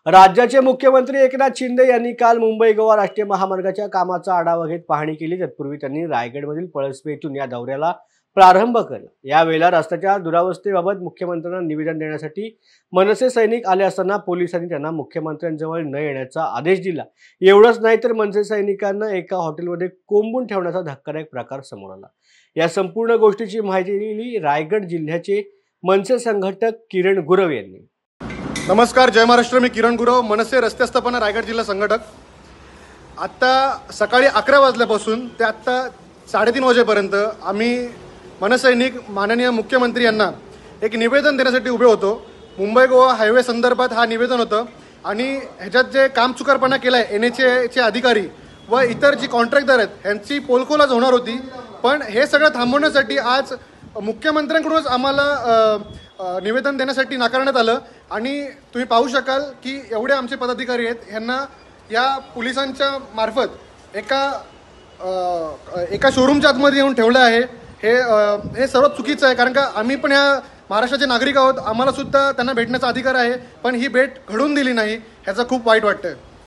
राज्याचे मुख्यमंत्री एकनाथ शिंदे यांनी काल मुंबई गोवा राष्ट्रीय महामार्गाच्या कामाचा आढावा घेत पाहणी केली। तत्पूर्वी त्यांनी रायगडमधील पळसपे येथून या दौऱ्याला प्रारंभ केला। यावेळेला रस्त्याच्या दुरावस्थेबाबत मुख्यमंत्र्यांना निवेदन देण्यासाठी मनसे सैनिक आले असताना पोलिसांनी त्यांना मुख्यमंत्र्यांजवळ न येण्याचा आदेश दिला। एवढंच नाही तर मनसे सैनिकांना एका हॉटेलमध्ये कोंबून ठेवण्याचा धक्कादायक प्रकार समोर आला। या संपूर्ण गोष्टीची माहिती दिली रायगड जिल्ह्याचे मनसे संघटक किरण गुरव यांनी। नमस्कार, जय महाराष्ट्र। मी किरण गुरव, मनसे रस्ते स्थापना रायगड जिल्हा संघटक। आत्ता सकाळी 11 वाजल्यापासून ते आत्ता 3:30 वाजेपर्यंत आम्ही मनसैनिक माननीय मुख्यमंत्री यांना एक निवेदन देण्यासाठी उभे होतो। मुंबई गोवा हायवे संदर्भात हा निवेदन होतं आणि ह्याच्यात जे कामचुकारपणा केला आहे NHAचे अधिकारी व इतर जी कॉन्ट्रॅक्टर आहेत यांची पोलखोल होणार होती, पण हे सगळं थांबवण्यासाठी आज मुख्यमंत्र्यांकडूनच आम्हाला निवेदन देण्यासाठी नाकारण्यात आलं। आणि तुम्ही पाहू शकाल की एवढे आमचे पदाधिकारी आहेत, ह्यांना या पोलिसांच्या मार्फत एका शोरूमच्या आतमध्ये येऊन ठेवलं आहे। हे सर्वात चुकीचं आहे, कारण का आम्ही पण या महाराष्ट्राचे नागरिक आहोत, आम्हाला सुद्धा त्यांना भेटण्याचा अधिकार आहे, पण ही भेट घडून दिली नाही, ह्याचं खूप वाईट वाटतं।